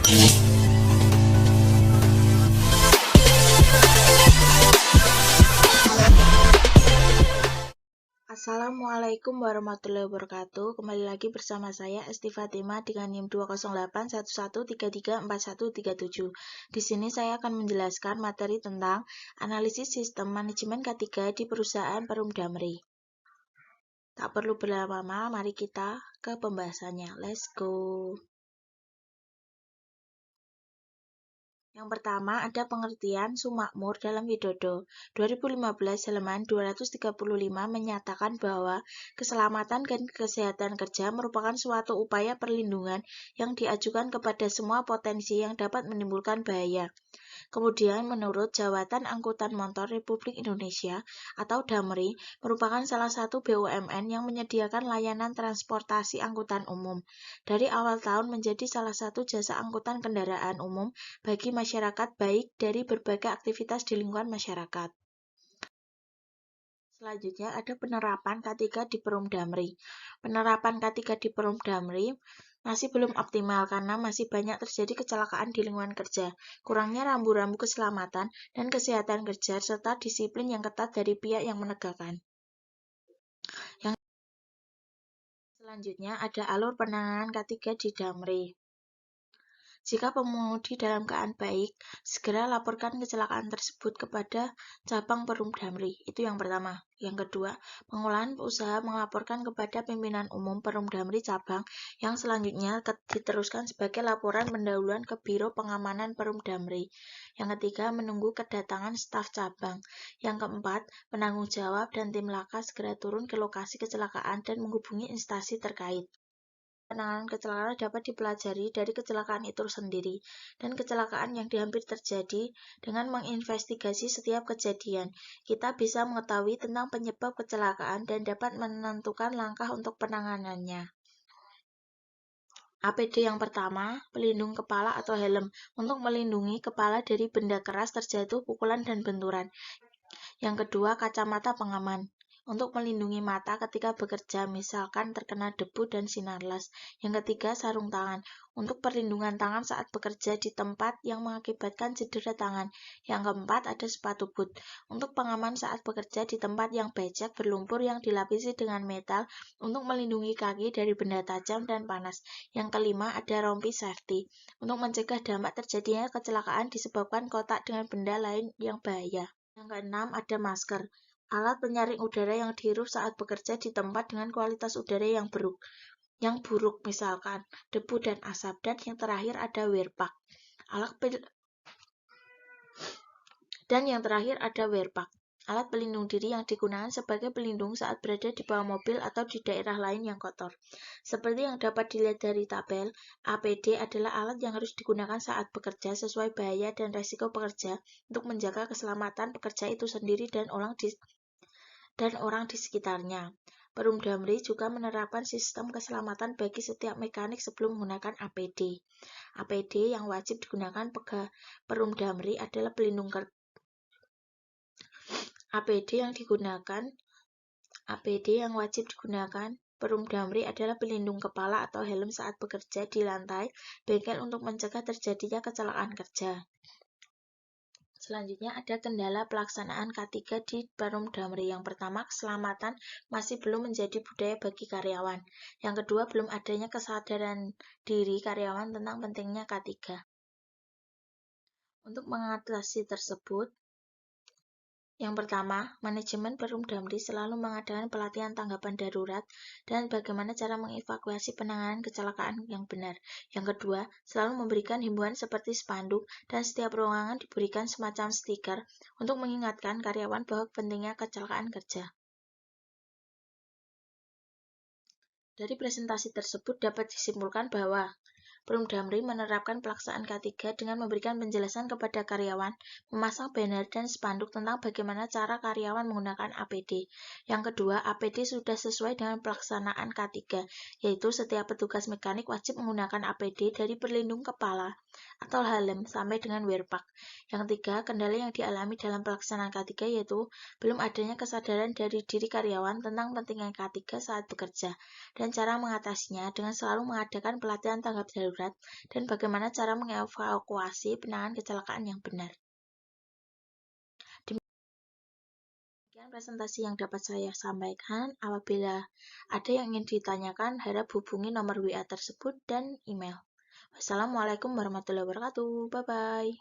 Assalamualaikum warahmatullahi wabarakatuh. Kembali lagi bersama saya Esti Fatimah dengan NIM 20811334137. Di sini saya akan menjelaskan materi tentang analisis sistem manajemen K3 di perusahaan Perum Damri. Tak perlu berlama-lama, mari kita ke pembahasannya. Let's go. Yang pertama ada pengertian sumakmur dalam Widodo 2015 halaman 235 menyatakan bahwa keselamatan dan kesehatan kerja merupakan suatu upaya perlindungan yang diajukan kepada semua potensi yang dapat menimbulkan bahaya. Kemudian menurut Jawatan Angkutan Motor Republik Indonesia atau Damri merupakan salah satu BUMN yang menyediakan layanan transportasi angkutan umum. Dari awal tahun menjadi salah satu jasa angkutan kendaraan umum bagi masyarakat baik dari berbagai aktivitas di lingkungan masyarakat. Selanjutnya ada penerapan K3 di Perum Damri. Penerapan K3 di Perum Damri masih belum optimal karena masih banyak terjadi kecelakaan di lingkungan kerja, kurangnya rambu-rambu keselamatan dan kesehatan kerja, serta disiplin yang ketat dari pihak yang menegakkan. Yang selanjutnya ada alur penanganan K3 di Damri. Jika pengemudi dalam keadaan baik, segera laporkan kecelakaan tersebut kepada cabang Perum Damri. Itu yang pertama. Yang kedua, pengolahan usaha melaporkan kepada pimpinan umum Perum Damri cabang yang selanjutnya diteruskan sebagai laporan pendahuluan ke Biro Pengamanan Perum Damri. Yang ketiga, menunggu kedatangan staf cabang. Yang keempat, penanggung jawab dan tim laka segera turun ke lokasi kecelakaan dan menghubungi instansi terkait. Penanganan kecelakaan dapat dipelajari dari kecelakaan itu sendiri dan kecelakaan yang hampir terjadi. Dengan menginvestigasi setiap kejadian, kita bisa mengetahui tentang penyebab kecelakaan dan dapat menentukan langkah untuk penanganannya. APD yang pertama, pelindung kepala atau helm, untuk melindungi kepala dari benda keras terjatuh, pukulan, dan benturan. Yang kedua, kacamata pengaman, untuk melindungi mata ketika bekerja, misalkan terkena debu dan sinar las. Yang ketiga, sarung tangan, untuk perlindungan tangan saat bekerja di tempat yang mengakibatkan cedera tangan. Yang keempat, ada sepatu boot, untuk pengaman saat bekerja di tempat yang becek, berlumpur yang dilapisi dengan metal, untuk melindungi kaki dari benda tajam dan panas. Yang kelima, ada rompi safety, untuk mencegah dampak terjadinya kecelakaan disebabkan kontak dengan benda lain yang bahaya. Yang keenam, ada masker, alat penyaring udara yang dihirup saat bekerja di tempat dengan kualitas udara yang buruk, misalkan debu dan asap. Dan yang terakhir ada wear pack, alat pelindung diri yang digunakan sebagai pelindung saat berada di bawah mobil atau di daerah lain yang kotor. Seperti yang dapat dilihat dari tabel, APD adalah alat yang harus digunakan saat bekerja sesuai bahaya dan resiko pekerja untuk menjaga keselamatan pekerja itu sendiri dan orang di sekitarnya. Perum Damri juga menerapkan sistem keselamatan bagi setiap mekanik sebelum menggunakan APD. APD yang wajib digunakan Perum Damri adalah pelindung Perum Damri adalah pelindung kepala atau helm saat bekerja di lantai bengkel untuk mencegah terjadinya kecelakaan kerja. Selanjutnya ada kendala pelaksanaan K3 di Perum Damri. Yang pertama, keselamatan masih belum menjadi budaya bagi karyawan. Yang kedua, belum adanya kesadaran diri karyawan tentang pentingnya K3. Untuk mengatasi tersebut, yang pertama, manajemen Perum Damri selalu mengadakan pelatihan tanggapan darurat dan bagaimana cara mengevakuasi penanganan kecelakaan yang benar. Yang kedua, selalu memberikan himbauan seperti spanduk dan setiap ruangan diberikan semacam stiker untuk mengingatkan karyawan bahwa pentingnya kecelakaan kerja. Dari presentasi tersebut dapat disimpulkan bahwa Perum Damri menerapkan pelaksanaan K3 dengan memberikan penjelasan kepada karyawan, memasang banner dan spanduk tentang bagaimana cara karyawan menggunakan APD. Yang kedua, APD sudah sesuai dengan pelaksanaan K3, yaitu setiap petugas mekanik wajib menggunakan APD dari perlindung kepala atau helm sampai dengan wear pack. Yang ketiga, kendala yang dialami dalam pelaksanaan K3 yaitu belum adanya kesadaran dari diri karyawan tentang pentingnya K3 saat bekerja dan cara mengatasinya dengan selalu mengadakan pelatihan tanggap darurat darurat, dan bagaimana cara mengevakuasi penanganan kecelakaan yang benar. Demikian presentasi yang dapat saya sampaikan. Apabila ada yang ingin ditanyakan, harap hubungi nomor WA tersebut dan email. Wassalamualaikum warahmatullahi wabarakatuh. Bye-bye.